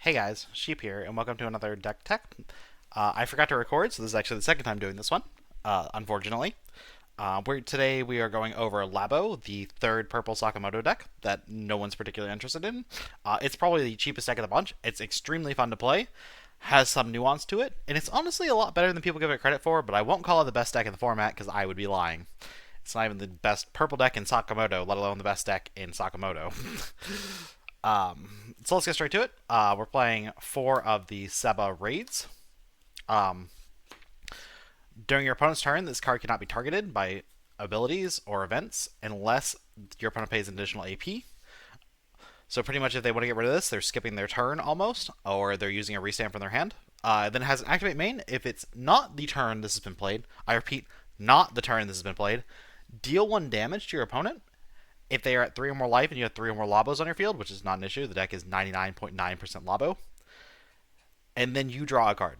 Hey guys, Sheep here, and welcome to another Deck Tech. I forgot to record, so this is actually the second time doing this one, unfortunately. Today we are going over Labo, the third purple Sakamoto deck that no one's particularly interested in. It's probably the cheapest deck of the bunch. It's extremely fun to play, has some nuance to it, and it's honestly a lot better than people give it credit for, but I won't call it the best deck in the format because I would be lying. It's not even the best purple deck in Sakamoto, let alone the best deck in Sakamoto. So let's get straight to it. We're playing 4 of the Seba raids. Um, During your opponent's turn, this card cannot be targeted by abilities or events unless your opponent pays an additional AP. So pretty much if they want to get rid of this, they're skipping their turn almost, or they're using a restamp from their hand. Then it has an activate main. If it's not the turn this has been played, I repeat, not the turn this has been played, deal 1 damage to your opponent. If they are at 3 or more life and you have 3 or more Labos on your field, which is not an issue, the deck is 99.9% Labo, and then you draw a card.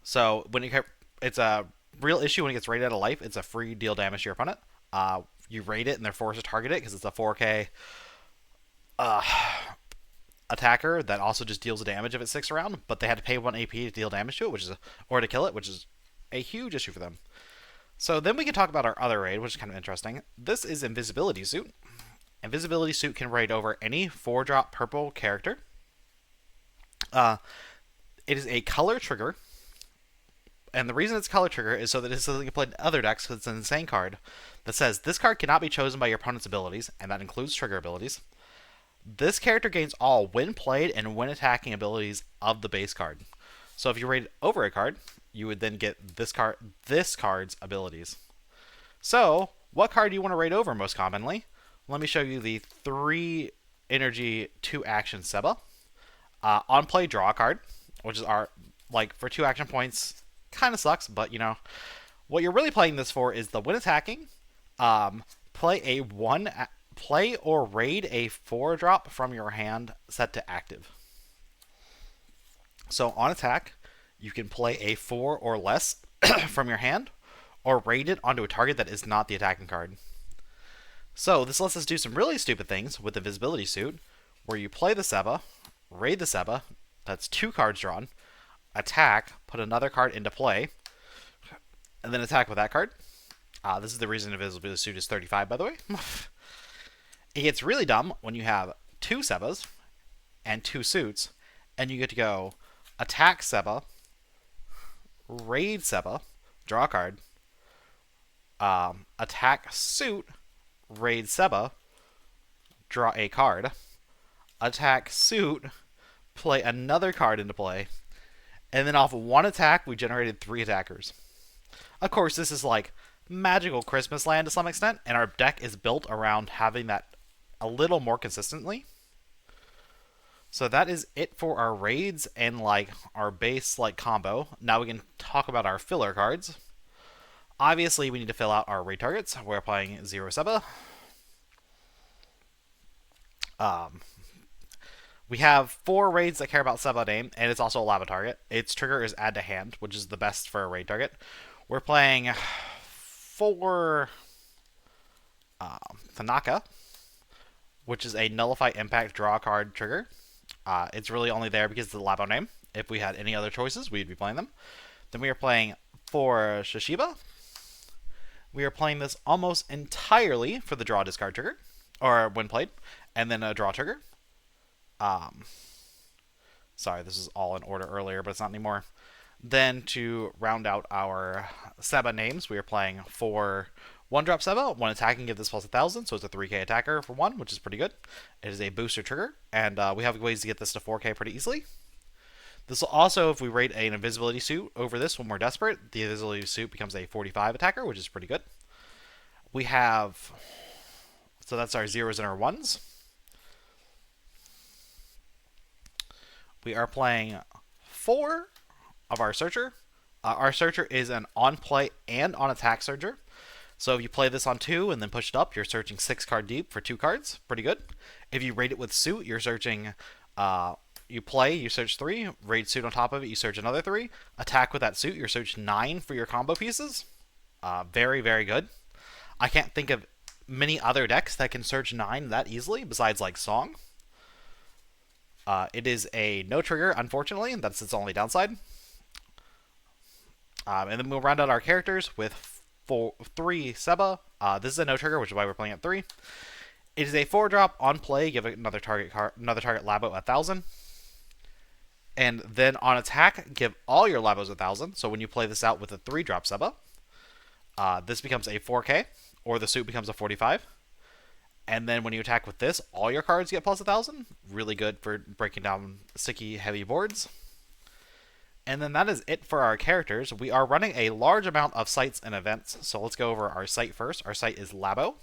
So it's a real issue when it gets rated out of life. It's a free deal damage to your opponent. You rate it and they're forced to target it because it's a 4K uh, attacker that also just deals the damage if it sticks around. But they had to pay 1 AP to deal damage to it, or to kill it, which is a huge issue for them. So then we can talk about our other raid, which is kind of interesting. This is Invisibility Suit. Invisibility Suit can raid over any 4-drop purple character. It is a color trigger, and the reason it's color trigger is so that it's something you play in other decks because it's an insane card that says this card cannot be chosen by your opponent's abilities, and that includes trigger abilities. This character gains all when played and when attacking abilities of the base card. So if you raid over a card, you would then get this card's abilities. So, what card do you want to raid over most commonly? Let me show you the 3 energy 2 action Seba. On play, draw a card, which is for 2 action points, kind of sucks, but what you're really playing this for is the when attacking, play or raid a 4-drop from your hand set to active. So on attack, you can play a 4 or less from your hand, or raid it onto a target that is not the attacking card. So this lets us do some really stupid things with the Invisibility Suit, where you play the Seba, raid the Seba, that's 2 cards drawn, attack, put another card into play, and then attack with that card. This is the reason Invisibility Suit is 35, by the way. It gets really dumb when you have 2 Sebas and 2 suits, and you get to go attack Seba, raid Seba, draw a card, attack suit, raid Seba, draw a card, attack suit, play another card into play, and then off 1 attack, we generated 3 attackers. Of course, this is like magical Christmas land to some extent, and our deck is built around having that a little more consistently. So that is it for our raids and our base combo. Now we can talk about our filler cards. Obviously, we need to fill out our raid targets. We're playing 0 Seba. We have 4 raids that care about Seba name, and it's also a Lava target. Its trigger is add to hand, which is the best for a raid target. We're playing 4 Tanaka, which is a nullify impact draw card trigger. It's really only there because of the Labo name. If we had any other choices, we'd be playing them. Then we are playing 4 Shishiba. We are playing this almost entirely for the draw discard trigger, or when played, and then a draw trigger. Sorry, this is all in order earlier, but it's not anymore. Then to round out our Seba names, we are playing 4 1-drop Seba, 1 attacking, give this plus 1,000, so it's a 3k attacker for 1, which is pretty good. It is a booster trigger, and we have ways to get this to 4k pretty easily. This will also, if we rate an Invisibility Suit over this when we're desperate, the Invisibility Suit becomes a 45 attacker, which is pretty good. We have, so that's our 0s and our 1s. We are playing 4 of our Searcher. Our Searcher is an on-play and on-attack Searcher. So if you play this on 2 and then push it up, you're searching 6 card deep for 2 cards. Pretty good. If you raid it with Suit, you're searching... you play, you search 3. Raid Suit on top of it, you search another 3. Attack with that Suit, you search 9 for your combo pieces. Very, very good. I can't think of many other decks that can search 9 that easily, besides Song. It is a no trigger, unfortunately. That's its only downside. And then we'll round out our characters with three Seba. This is a no trigger, which is why we're playing at 3. It is a 4-drop on play. Give another target Labo 1,000. And then on attack, give all your Labos 1,000. So when you play this out with a 3-drop Seba, this becomes a 4K, or the suit becomes a 45. And then when you attack with this, all your cards get plus 1,000. Really good for breaking down sticky, heavy boards. And then that is it for our characters. We are running a large amount of sites and events, so let's go over our site first. Our site is Labo.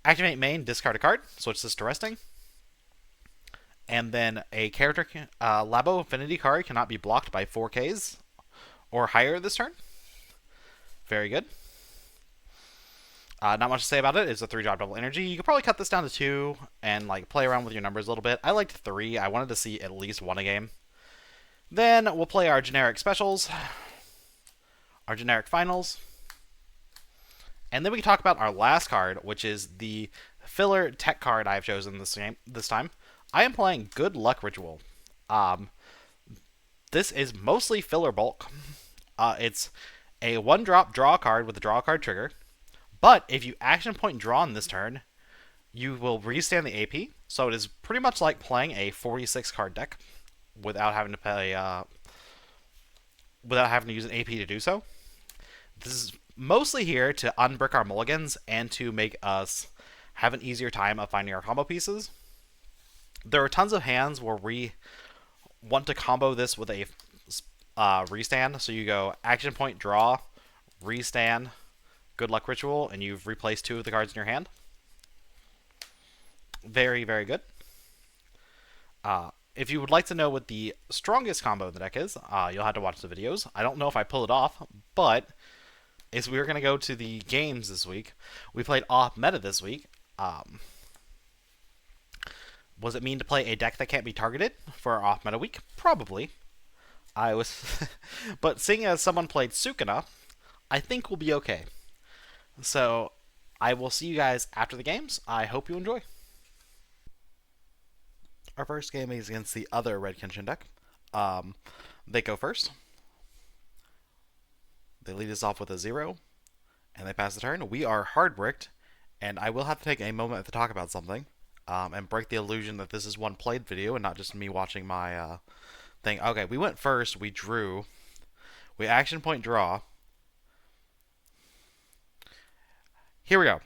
Activate main, discard a card, switch this to resting. And then a character, Labo affinity card cannot be blocked by 4Ks or higher this turn. Very good. Not much to say about it. It's a 3-drop double energy. You could probably cut this down to 2 and like play around with your numbers a little bit. I liked 3. I wanted to see at least 1 a game. Then we'll play our generic specials, our generic finals, and then we can talk about our last card, which is the filler tech card I've chosen this time. I am playing Good Luck Ritual. This is mostly filler bulk. It's a 1-drop draw card with a draw card trigger. But if you action point draw on this turn, you will restand the AP. So it is pretty much like playing a 46 card deck without having to pay, without having to use an AP to do so. This is mostly here to unbrick our mulligans and to make us have an easier time of finding our combo pieces. There are tons of hands where we want to combo this with a restand. So you go action point draw, restand, Good Luck Ritual, and you've replaced 2 of the cards in your hand. Very, very good. If you would like to know what the strongest combo in the deck is, you'll have to watch the videos. I don't know if I pull it off, but as we were going to go to the games this week, we played off meta this week. Was it mean to play a deck that can't be targeted for our off meta week? Probably. But seeing as someone played Sukuna, I think we'll be okay. So I will see you guys after the games. I hope you enjoy. Our first game is against the other Red Kenshin deck. They go first. They lead us off with a 0, and they pass the turn. We are hard bricked, and I will have to take a moment to talk about something, and break the illusion that this is one played video and not just me watching my thing. Okay, we went first. We drew. We action point draw. Here we go.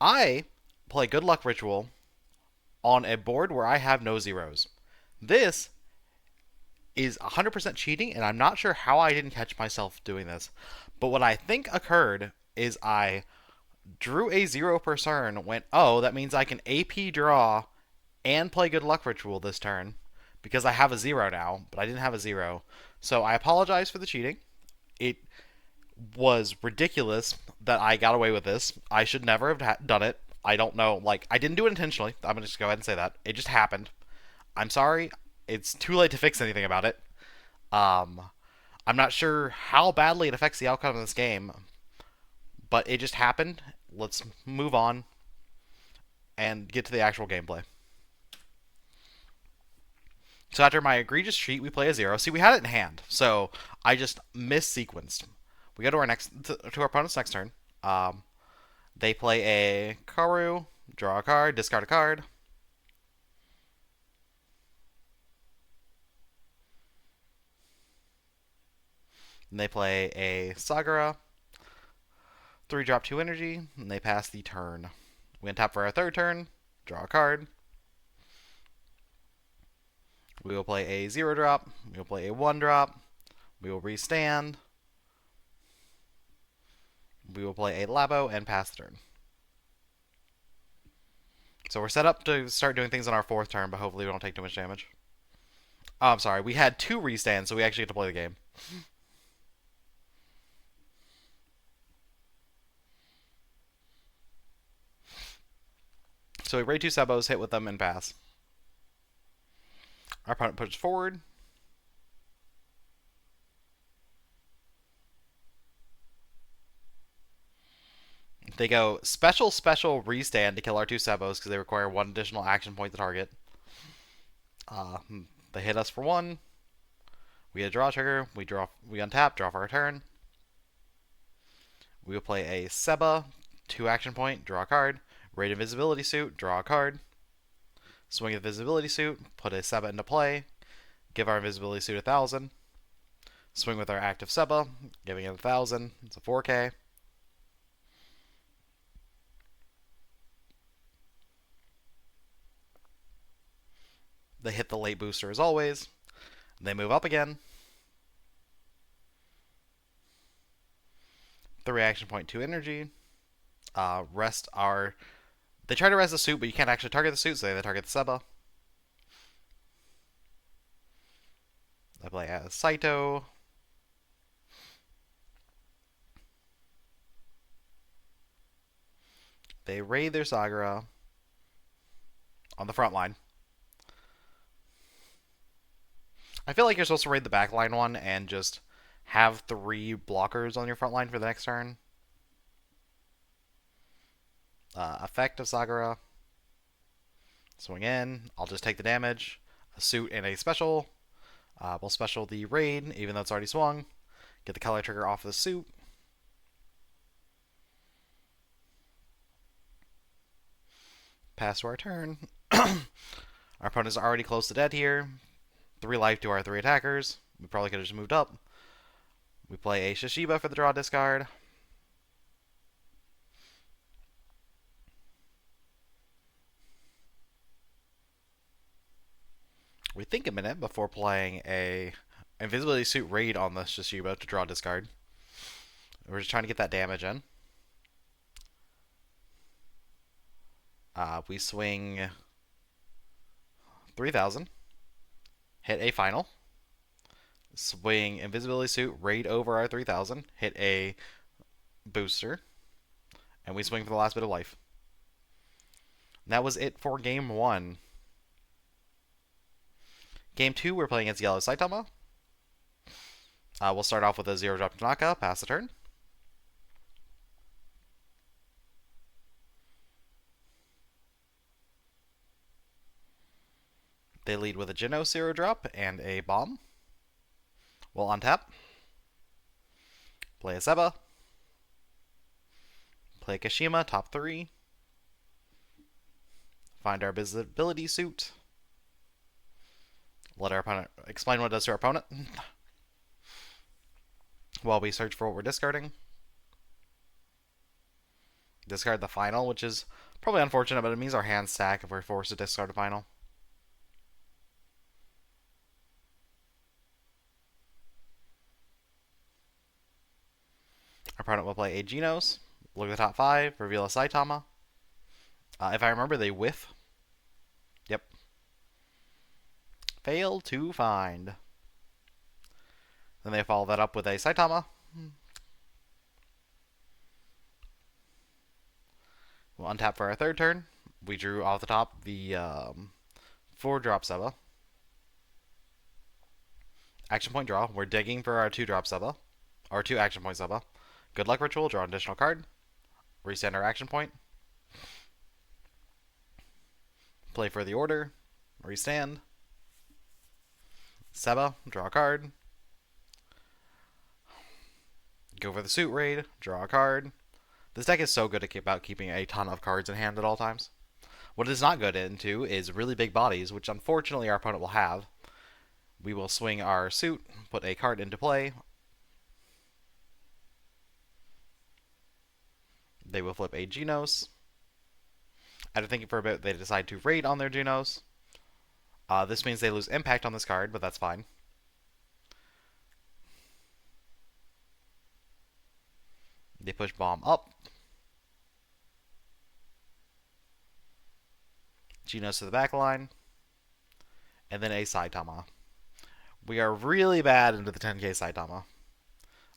I play Good Luck Ritual on a board where I have no zeros. This is 100% cheating, and I'm not sure how I didn't catch myself doing this. But what I think occurred is I drew a 0 per turn, went, oh, that means I can AP draw and play Good Luck Ritual this turn because I have a 0 now, but I didn't have a 0. So I apologize for the cheating. It was ridiculous that I got away with this. I should never have done it. I don't know. Like, I didn't do it intentionally. I'm going to just go ahead and say that. It just happened. I'm sorry. It's too late to fix anything about it. I'm not sure how badly it affects the outcome of this game, but it just happened. Let's move on and get to the actual gameplay. So after my egregious cheat, we play a 0. See, we had it in hand, so I just mis-sequenced. We go to our opponent's next turn. They play a Karu, draw a card, discard a card. And they play a Sagara, 3-drop 2 energy, and they pass the turn. We untap for our third turn, draw a card. We will play a 0-drop, we will play a 1-drop, we will restand. We will play a Labo and pass the turn. So we're set up to start doing things on our 4th turn, but hopefully we don't take too much damage. Oh, I'm sorry. We had 2 restands, so we actually get to play the game. So we raid 2 Sebos, hit with them, and pass. Our opponent pushes forward. They go special restand to kill our 2 Sebos because they require 1 additional action point to target. Uh, they hit us for 1. We get a draw trigger. We untap, draw for our turn. We will play a Seba, 2 action point, draw a card. Raid Invisibility Suit, draw a card. Swing the Invisibility Suit, put a Seba into play. Give our Invisibility Suit 1,000. Swing with our active Seba, giving it 1,000. It's a 4K. They hit the late booster as always. They move up again. 3 action point, 2 energy. Rest our. They try to rest the suit, but you can't actually target the suit, so they target the Seba. I play as Saito. They raid their Sagara on the front line. I feel like you're supposed to raid the backline one and just have 3 blockers on your front line for the next turn. Effect of Sagara. Swing in. I'll just take the damage. A suit and a special. We'll special the raid, even though it's already swung. Get the color trigger off of the suit. Pass to our turn. Our opponent's already close to dead here. 3 life to our 3 attackers. We probably could have just moved up. We play a Shishiba for the draw discard. We think a minute before playing a Invisibility Suit raid on the Shishiba to draw discard. We're just trying to get that damage in. We swing 3,000. Hit a final. Swing Invisibility Suit, raid over our 3,000. Hit a booster. And we swing for the last bit of life. And that was it for game 1. Game 2, we're playing against Yellow Saitama. We'll start off with a 0-drop Tanaka, pass the turn. They lead with a Genos 0-drop and a bomb. We'll untap. Play a Seba. Play a Kashima, top 3. Find our Visibility Suit. Let our opponent explain what it does to our opponent. While we search for what we're discarding. Discard the final, which is probably unfortunate, but it means our hands stack if we're forced to discard a final. Our opponent will play a Genos. Look at the top 5, reveal a Saitama. If I remember, they whiff. Yep. Fail to find. Then they follow that up with a Saitama. We'll untap for our 3rd turn. We drew off the top the 4-drop Seba. Action point draw. We're digging for our 2-drop Seba. Or 2 action point Seba. Good luck ritual. Draw an additional card. Restand our action point. Play for the order. Restand. Seba. Draw a card. Go for the suit raid. Draw a card. This deck is so good about keeping a ton of cards in hand at all times. What it is not good into is really big bodies, which unfortunately our opponent will have. We will swing our suit, put a card into play. They will flip a Genos. After thinking for a bit, they decide to raid on their Genos. This means they lose impact on this card, but that's fine. They push bomb up. Genos to the back line. And then a Saitama. We are really bad into the 10k Saitama.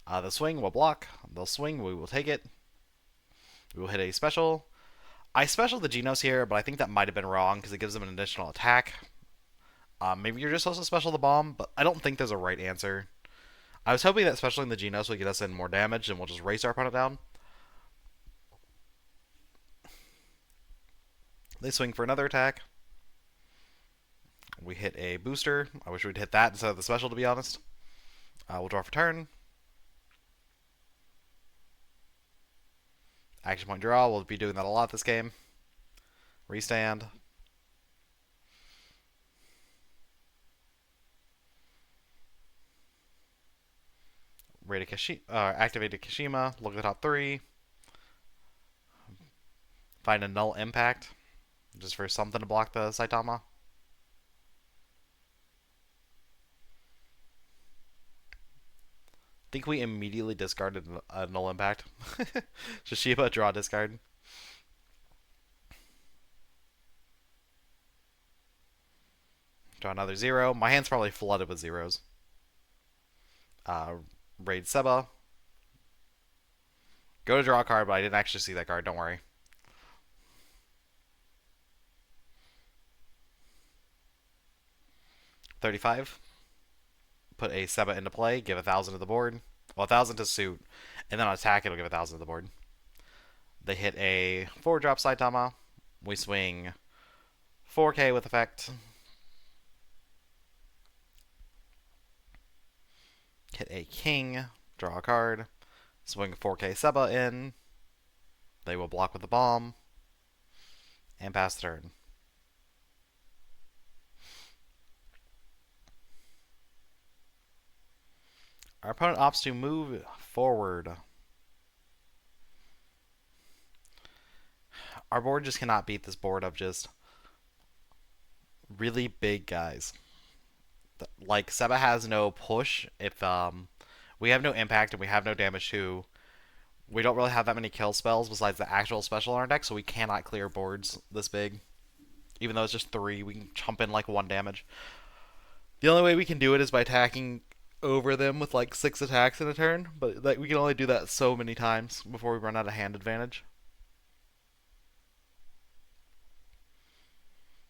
The swing will block. They'll swing. We will take it. We will hit a special. I special the Genos here, but I think that might have been wrong because it gives them an additional attack. Maybe you're just supposed to special the bomb, but I don't think there's a right answer. I was hoping that specialing the Genos would get us in more damage and we'll just race our opponent down. They swing for another attack. We hit a booster. I wish we'd hit that instead of the special, to be honest. We'll draw for turn. Action point draw. We'll be doing that a lot this game. Restand. Activated Kashima. Look at the top 3. Find a null impact. Just for something to block the Saitama. I think we immediately discarded a null impact. Shishiba, draw, discard. Draw another 0. My hand's probably flooded with zeros. Raid Seba. Go to draw a card, but I didn't actually see that card. Don't worry. $35. Put a Seba into play. Give 1,000 to the board. Well, 1,000 to suit, and then on attack it'll give 1,000 to the board. They hit a 4-drop Saitama. We swing 4K with effect. Hit a king. Draw a card. Swing 4K Seba in. They will block with the bomb. And pass the turn. Our opponent opts to move forward. Our board just cannot beat this board of just really big guys. Like, Seba has no push if we have no impact and we have no damage too. We don't really have that many kill spells besides the actual special on our deck, so we cannot clear boards this big. Even though it's just 3, we can chump in like 1 damage. The only way we can do it is by attacking over them with like 6 attacks in a turn, but like, we can only do that so many times before we run out of hand advantage.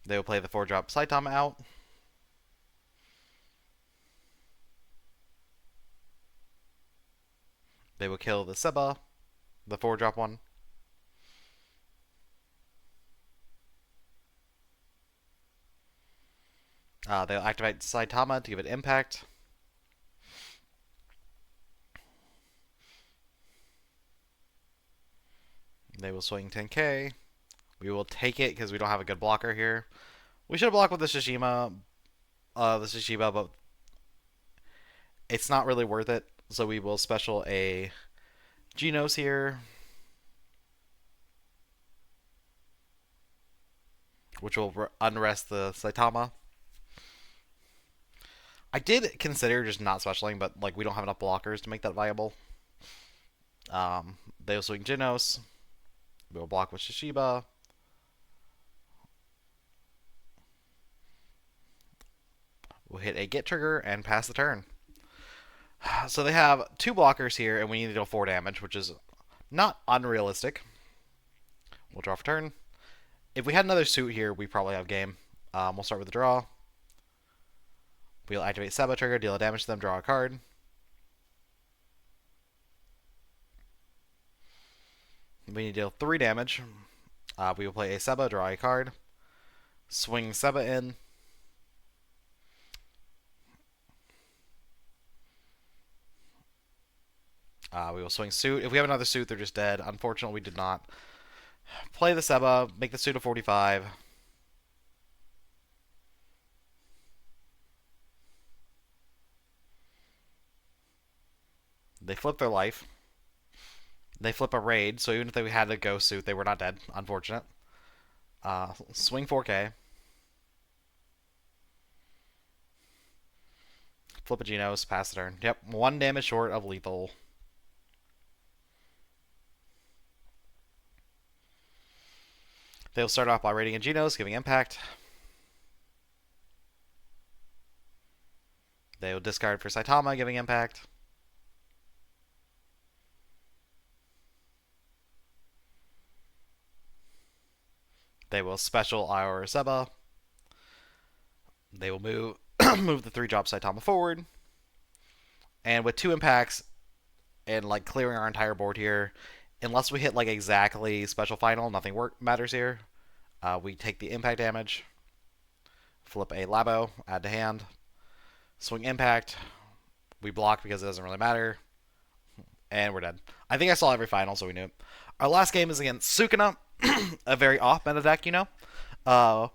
They will play the 4-drop Saitama out. They will kill the Seba, the 4-drop one. They'll activate Saitama to give it impact. They will swing 10k. We will take it because we don't have a good blocker here. We should have blocked with the Shishiba, but it's not really worth it. So we will special a Genos here, which will unrest the Saitama. I did consider just not specialing, but like, we don't have enough blockers to make that viable. They will swing Genos. We will block with Shishiba. We'll hit a get trigger and pass the turn. So they have 2 blockers here, and we need to deal 4 damage, which is not unrealistic. We'll draw for turn. If we had another suit here, we probably have game. We'll start with the draw. We'll activate Seba trigger, deal damage to them, draw a card. We need to deal 3 damage. We will play a Seba, draw a card. Swing Seba in. We will swing suit. If we have another suit, they're just dead. Unfortunately, we did not. Play the Seba, make the suit a 45. They flip their life. They flip a raid, so even if they had a ghost suit, they were not dead. Unfortunate. Swing 4K. Flip a Genos, pass the turn. Yep, 1 damage short of lethal. They'll start off by raiding a Genos, giving impact. They will discard for Saitama, giving impact. They will special our Seba. They will move move the 3-drop Saitama forward. And with 2 impacts and like clearing our entire board here, unless we hit like exactly special final, nothing matters here. We take the impact damage. flip a Labo, add to hand, swing impact. We block because it doesn't really matter, and we're dead. I think I saw every final, so we knew it. Our last game is against Sukuna, a very off-meta deck, you know. Uh,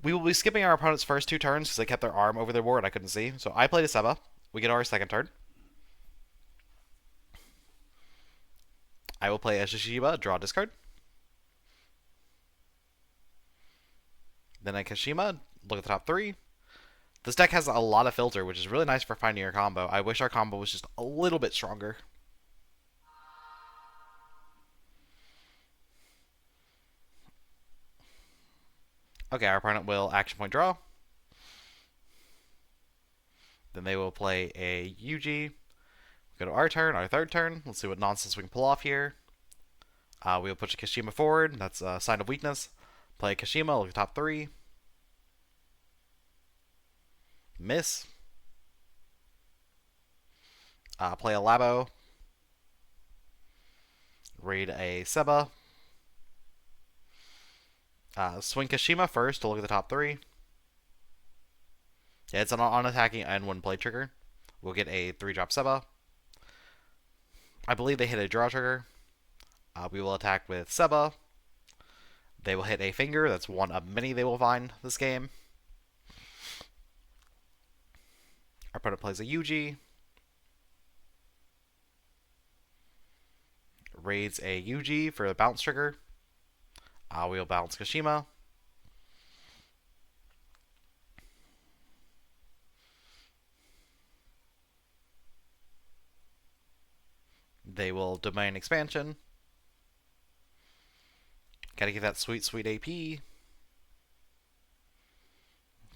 we will be skipping our opponent's first 2 turns because they kept their arm over their board. I couldn't see, so I played a Seba. We get our second turn. I will play a Shishiba, draw discard. Then a Kashima, look at the top 3. This deck has a lot of filter, which is really nice for finding your combo. I wish our combo was just a little bit stronger. Okay, our opponent will action point draw. Then they will play a UG. Go to our turn, our third turn. Let's see what nonsense we can pull off here. We will push a Kashima forward. That's a sign of weakness. Play Kashima, look at the top 3. Miss. Play a Labo. Raid a Seba. Swing Kashima first to look at the top 3. Yeah, it's an on-attacking and 1 play trigger. We'll get a 3-drop Seba. I believe they hit a draw trigger. We will attack with Seba. They will hit a finger. That's one of many they will find this game. Our opponent plays a UG. Raids a UG for the bounce trigger. We'll bounce Kashima. They will domain expansion. Gotta get that sweet, sweet AP.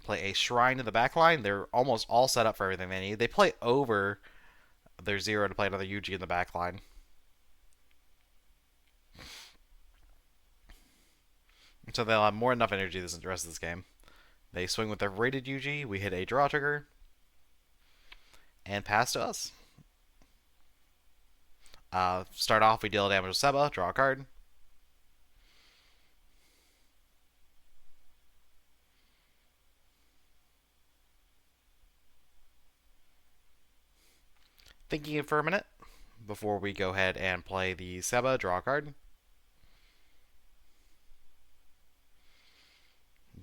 Play a shrine in the back line. They're almost all set up for everything they need. They play over their 0 to play another UG in the back line. So they'll have more than enough energy this the rest of this game. They swing with their rated UG. We hit a draw trigger. And pass to us. Start off, we deal damage with Seba. Draw a card. Thinking it for a minute before we go ahead and play the Seba. Draw a card.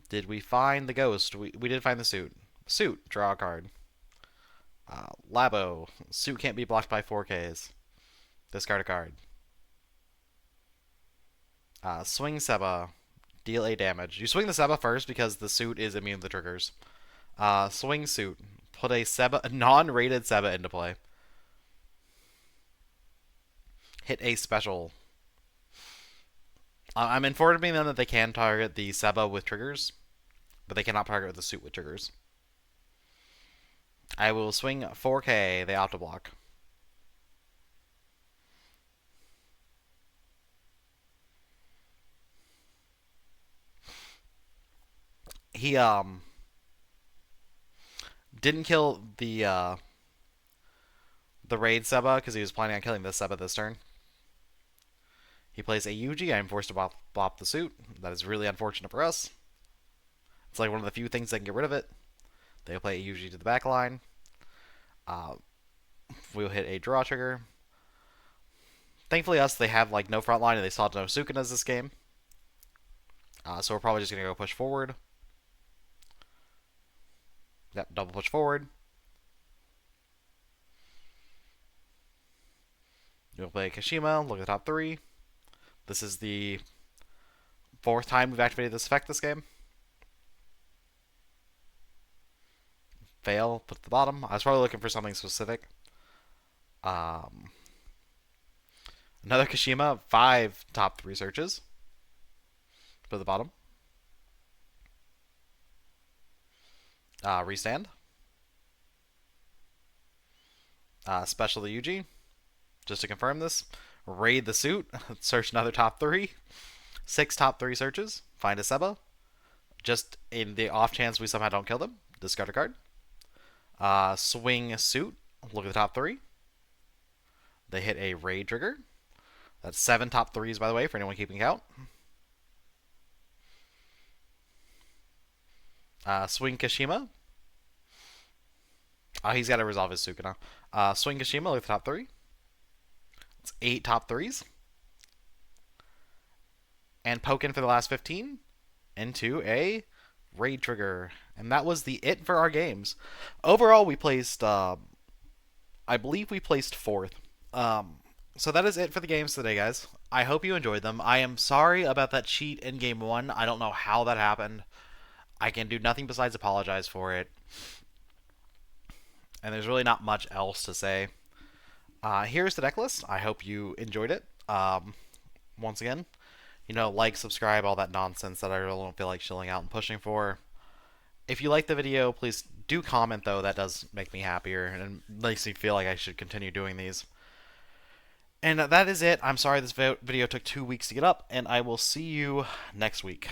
Did we find the ghost? We did find the suit. Suit, draw a card. Labo, suit can't be blocked by 4Ks. Discard a card. Swing Seba, deal a damage. You swing the Seba first because the suit is immune to the triggers. Swing suit, put a Seba, non-rated Seba into play. Hit a special. I'm informing them that they can target the Seba with triggers, but they cannot target the suit with triggers. I will swing 4K. They opt to block. He didn't kill the raid Seba because he was planning on killing this Seba this turn. He plays a UG. I am forced to bop the suit. That is really unfortunate for us. It's like one of the few things that can get rid of it. They'll play a UG to the back line. We'll hit a draw trigger. Thankfully, they have like no front line and they saw no Sukunas this game. So we're probably just gonna go push forward. Yep, double push forward. You'll play Kashima. Look at the top 3. This is the 4th time we've activated this effect this game. Fail, put at the bottom. I was probably looking for something specific. Another Kashima, 5 top 3 searches. Put at the bottom. Restand. Special the UG. Just to confirm this. Raid the suit. Search another top 3. 6 top 3 searches. Find a Seba. Just in the off chance we somehow don't kill them. Discard a card. Swing suit. Look at the top 3. They hit a raid trigger. That's 7 top 3s, by the way, for anyone keeping count. Swing Kashima. He's got to resolve his Sukuna. Swing Kashima, look at the top three. It's 8 top threes. And poke in for the last 15 into a raid trigger. And that was the it for our games. Overall, we placed, I believe we placed 4th. So that is it for the games today, guys. I hope you enjoyed them. I am sorry about that cheat in game 1. I don't know how that happened. I can do nothing besides apologize for it. And there's really not much else to say. Here's the deck list. I hope you enjoyed it. Once again, like, subscribe, all that nonsense that I really don't feel like chilling out and pushing for. If you like the video, please do comment, though. That does make me happier and makes me feel like I should continue doing these. And that is it. I'm sorry this video took 2 weeks to get up, and I will see you next week.